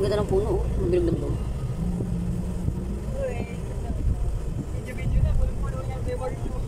ganda ng puno. Ang bilog ng puno. Video na, puno niya ang memory mo.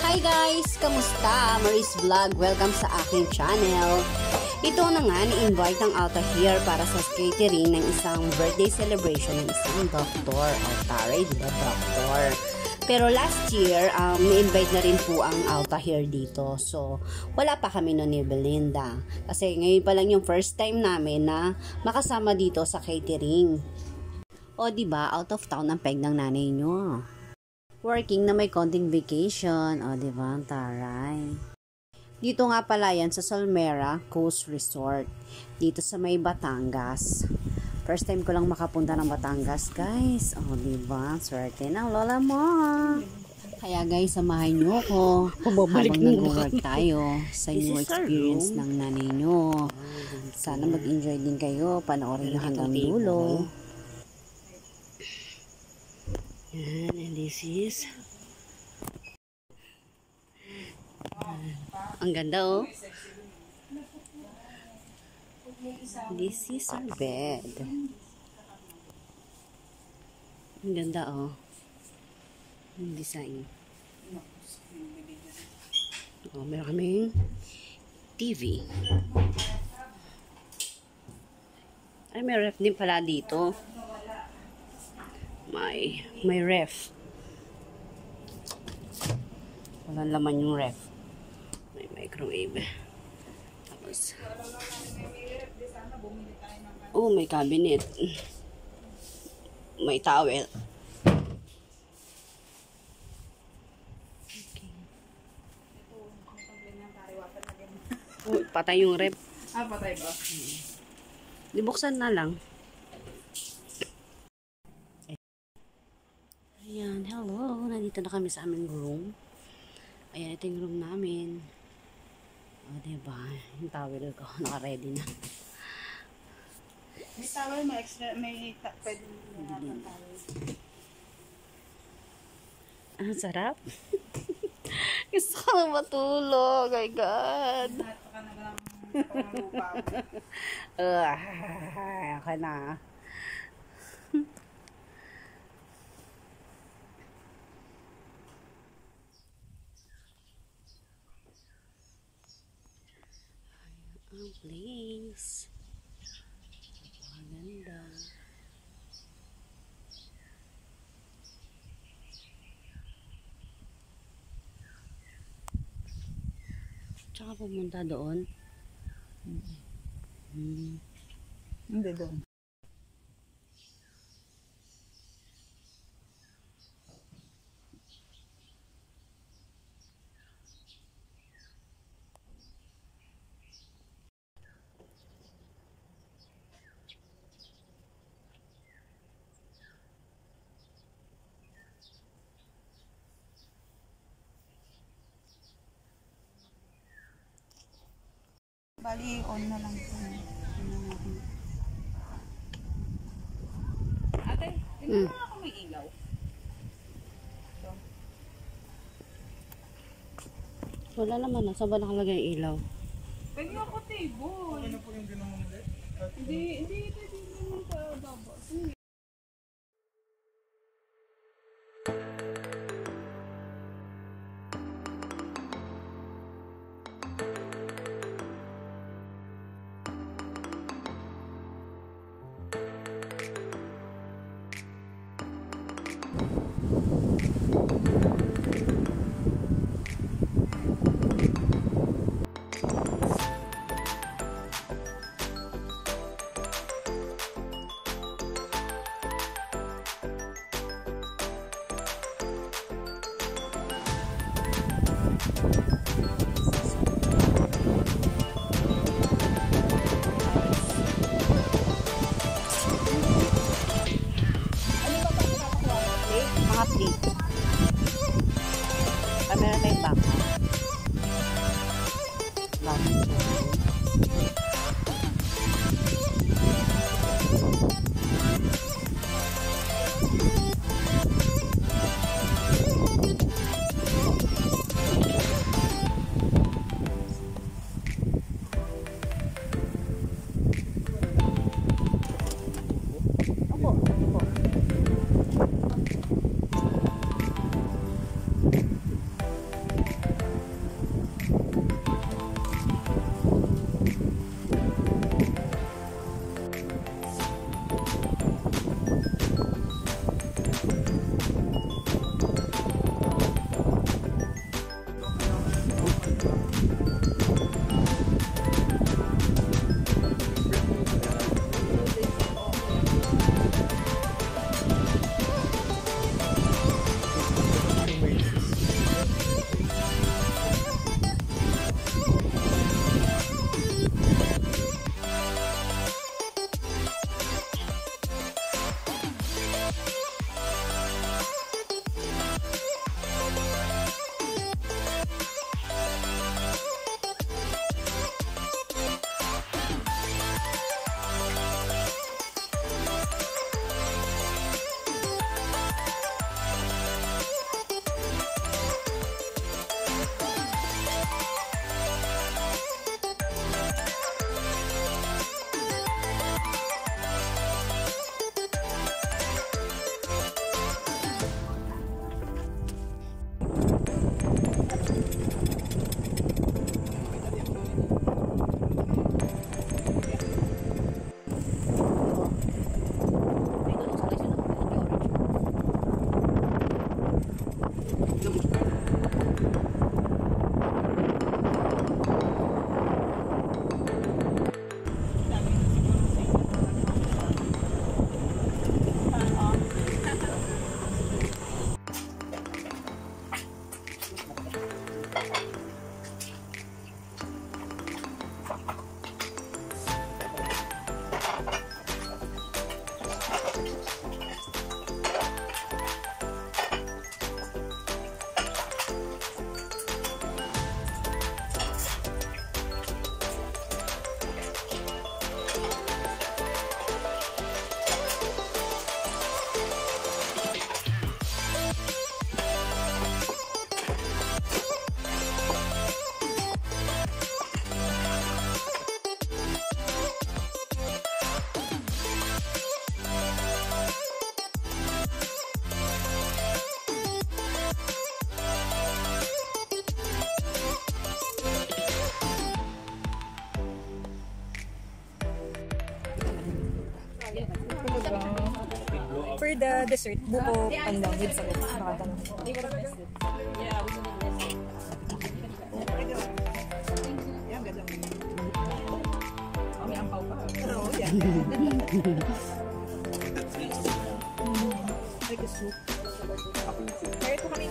Hi guys! Kamusta? Maris Vlog. Welcome sa aking channel. Ito na nga, ni-invite ng Alta here para sa catering ng isang birthday celebration ng isang doktor. Taray, diba doktor? Pero last year, ni-invite na rin po ang Alta here dito. So, wala pa kami nun ni Belinda. Kasi ngayon pa lang yung first time namin na makasama dito sa catering. O diba, out of town ang peg ng nanay nyo. Working na may konting vacation. O, diba? Taray. Dito nga pala yan sa Solmera Coast Resort. Dito sa may Batangas. First time ko lang makapunta ng Batangas, guys. O, diba? Swerte ng lola mo. Kaya guys, samahan nyo ko habang nag-work tayo sa new experience ng nanay nyo. Sana mag-enjoy din kayo. Panoorin nyo hanggang dulo. Yan, and this is ang ganda oh. This is our bed. Ang ganda oh. Ang design. Oh, meron kaming TV. Ay, may ref din pala dito. May ref. Walang laman yung ref. May microwave. Tapos, oh, may cabinet. May towel. Okay. Oh, patay yung ref. Ah, patay ba? Dibuksan na lang. Ayan, hello. Nandito na kami sa aming room. Ayan, ito yung room namin. O, diba? Yung towel ko. Naka-ready na. May towel, may extra, may pwede na towel. Ang sarap. Gusto ko na matulog. Oh my God. Baka na lang pangalupa. Okay na. Ang place. Maganda. Tsaka pumunta doon. Hindi doon. Bali, on na lang ito. Ate, tingnan mo nga kung may ilaw. So. Wala naman. Saan ba nakalagay yung ilaw? Pwede ako table. Ano po yung ginawa mo ulit? Hindi naman sa baba. For the dessert, buko pandan with sagot. Nakatalang. May ampaw pa. Oo, yan. Like a soup. Kaya ito kami.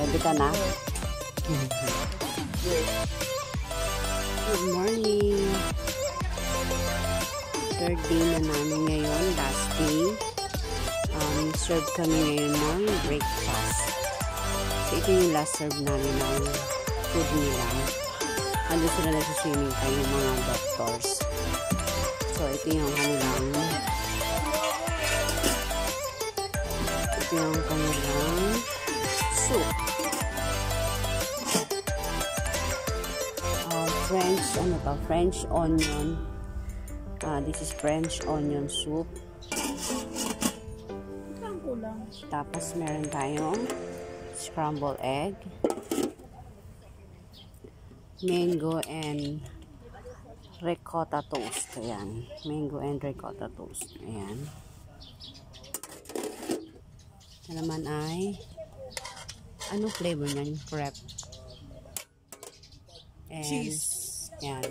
Ready ka na? Good morning. Third day na namin ngayon. Last day. Serve kami ngayon ng breakfast. So, ito yung last serve namin ng food nila. Ando sila nagsiswimming tayo yung mga doctors. So, ito yung kanilang soup. French onion. This is French onion soup. Tapos meron tayong scrambled egg, mango and ricotta toast. Ayan. Mango and ricotta toast. Ayan. Ito naman ay ano flavor niyan? Crepe. And cheese. Yan.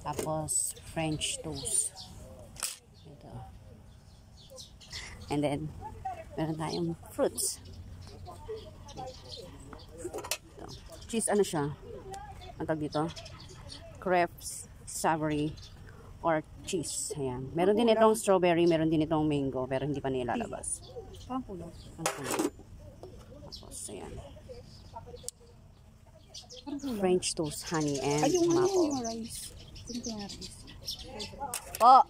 Tapos, French toast. Ito. And then, meron tayong fruits. Ito. Cheese, ano siya? Ang tawag dito? Crepes, savory, or cheese. Ayan. Meron din itong strawberry, meron din itong mango, pero hindi pa nilalabas. Pangkulo. Tapos, ayan. French toast, honey, and maple. Yung rice. Yung rice. Po!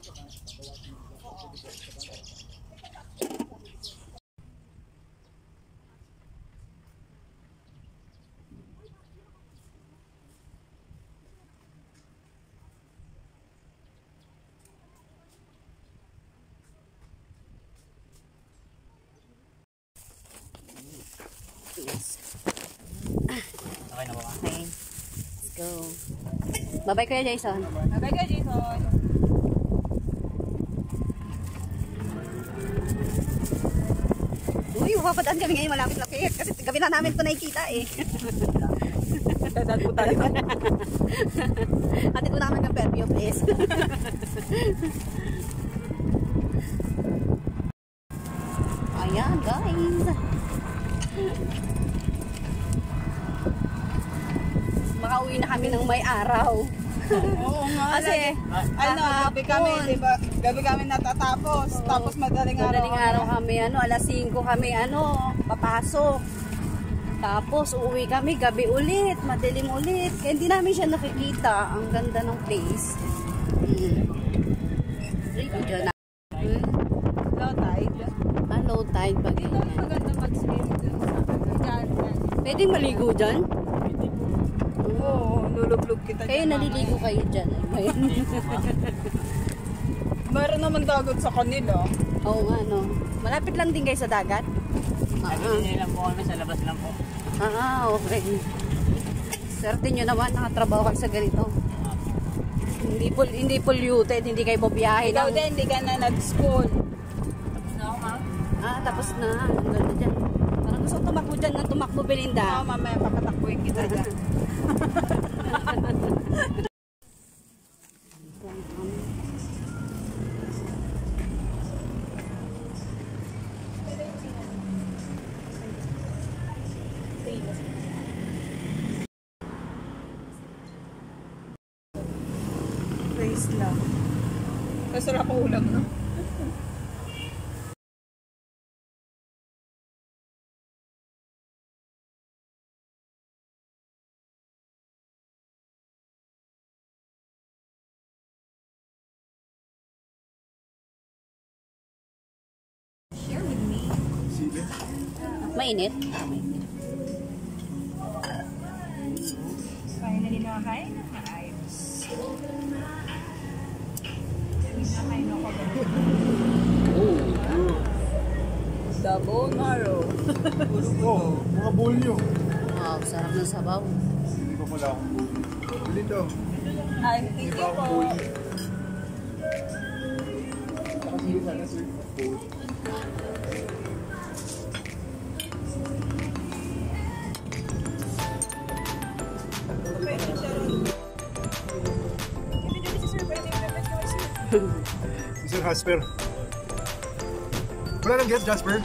Yes. Okay na ba? Okay. Let's go. Bye-bye, Kuya Jason. Bye-bye ka, Jason. Uy, mapapadaan kami ngayon malapit na kayo. Kasi gabi na namin ito nakikita eh. Dadaan po tayo. Atid ko naman ng perfume, please. Ayan, guys. Makauwi na kami ng may araw. Oo nga. Kasi, gabi kami, diba? Gabi kami natatapos. Tapos madaling araw kami, alas 5 kami, papasok. Tapos, uuwi kami, gabi ulit, madilim ulit. Kaya hindi namin siya nakikita. Ang ganda ng place. Video na. Low tide. Low tide pa ganyan. Maganda mag-swim dun sa Pwedeng maligo dyan? Oo, lulublog kita Kayo naliligo kayo dyan. Meron naman dagat sa kanila. Oo nga, no. Malapit lang din kayo sa dagat? Hindi lang po kami, sa labas lang po. Okay. Swerte nyo naman, nakatrabaho kayo sa ganito. Hindi polluted, hindi kayo bubiyahe. Ikaw din, hindi ka na nag-school. Tapos na ako, ma'am. Tapos na. Ang ganda dyan. Parang gusto tumakbo dyan ng tumakbo, Belinda. Oo, mamaya papatakbuhin kita dyan. Praise lang. Masarap ang ulam, no? Mainit? Ah, mainit. Finally nakakain ng maayos. Nakakain ako ba? Double marrow. Oh, mga bulyo. Wow, sarap ng sabaw. Hindi pa pala akong bulyo. Bulyo daw. Ay, thank you po. Kasi sana sir. Bulyo. Si Sir Jasper. Wala nang guest, Jasper?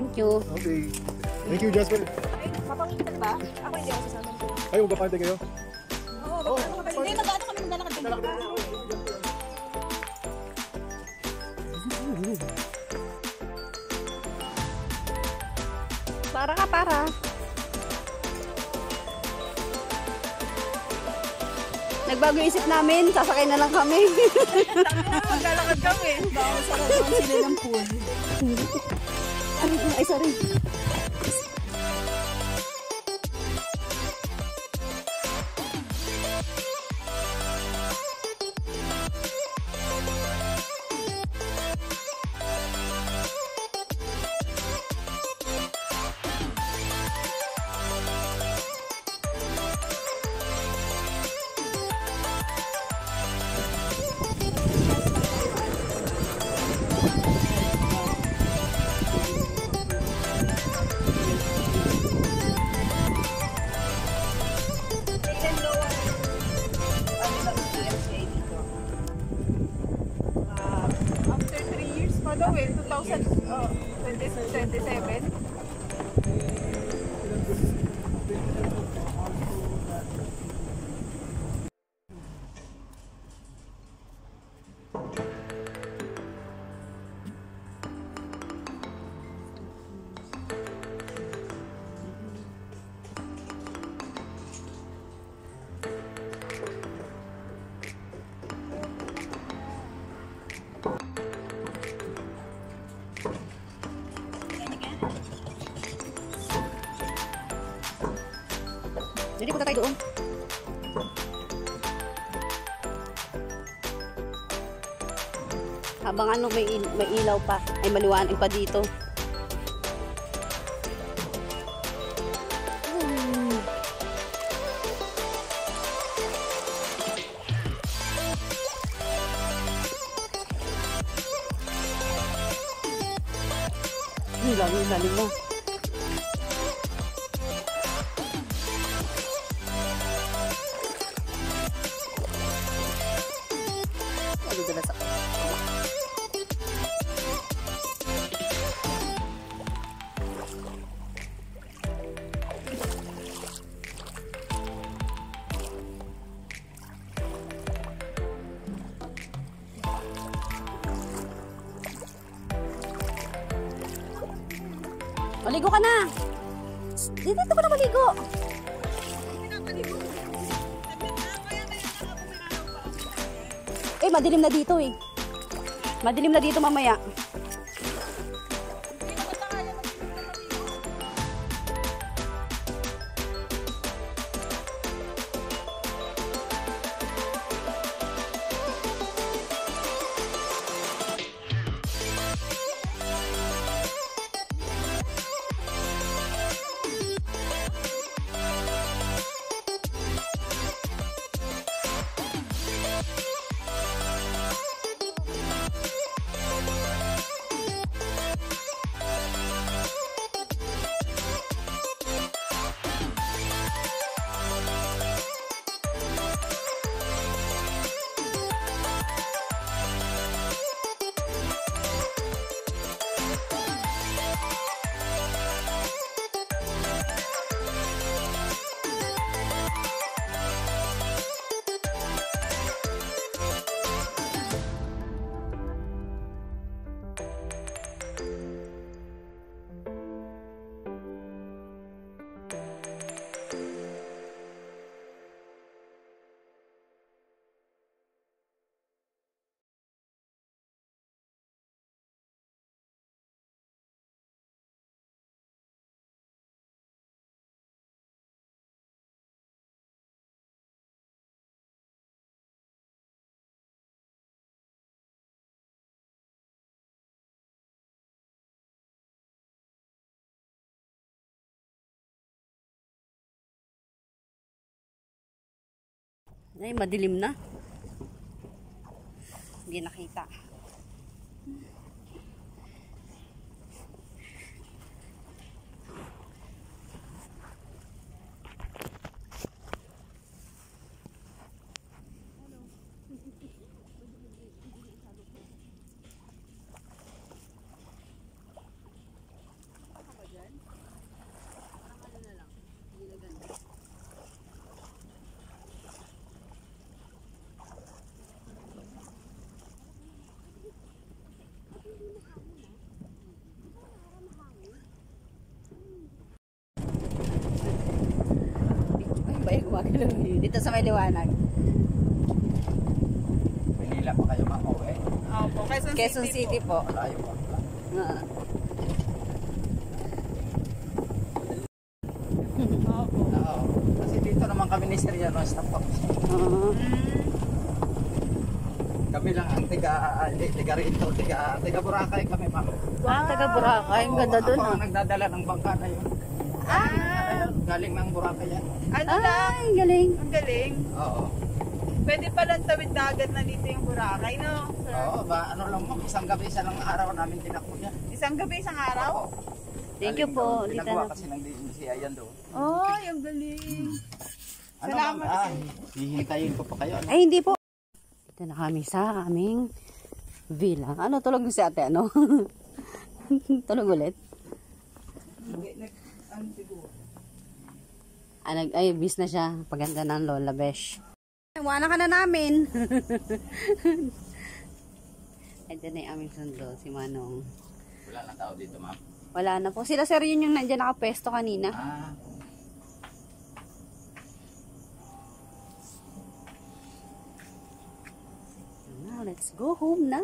Thank you. Okay. Thank you, Jasper. Papangitag ba? Ako hindi ako sasama. Ay, magpapante kayo? Oo, hindi, mag-ano kami maglalakad din. Para ka, para. Nagbago yung isip namin, sasakay na lang kami. Maglalakad kami. Baka masarapan sila ng pool. Ay, sorry. After 3 years pa daw eh, 2027. Jadi punta tayo doon. Habang ano may ilaw pa, ay maliwanag pa dito. Lalim mo. Dudulas ako. Maligo ka na. Dito ka na maligo. Eh, madilim na dito eh. Madilim na dito mamaya. Ay, madilim na. Hindi nakita. Ay, gumagalaw dito sa may liwanag. Manila pa kayo mauwi. Opo, Quezon City po. Malayo pa. Ah. Opo. Oo. Kasi dito naman kami ni Sir Yano, stop po. Kami lang ang tiga rito, tiga Boracay kami, ma'am. Taga Boracay. Ang ganda dun, Ako ah. ang nagdadala ng bangka na yun. Galing ng Boracay yan. Ano lang? Ay, galing. Ang galing. Oo. Pwede palang tawid dagat na dito yung Boracay, no? Sir? Oo, ano lang mo, isang gabi isa lang araw namin tinakuya. Isang gabi, isang araw? Thank you po. Dito Pinagawa na. kasi ng DMCA yan doon. Oh, yung galing. Ano Salamat, ma'am? Hihintayin ko pa kayo. Ano? Ay, hindi po. Dito na kami sa aming villa. Ano, tulog si ate, ano? Tulog ulit? Ano siguro? Ay, bis na siya. Paganda ng Lola Besh. Iwanan ka na namin. Ay, dyan na yung aming sundo, si Manong. Wala na tao dito, ma'am. Wala na po. Sila sir yun yung nandiyan nakapesto kanina. Ah, Now, let's go home na.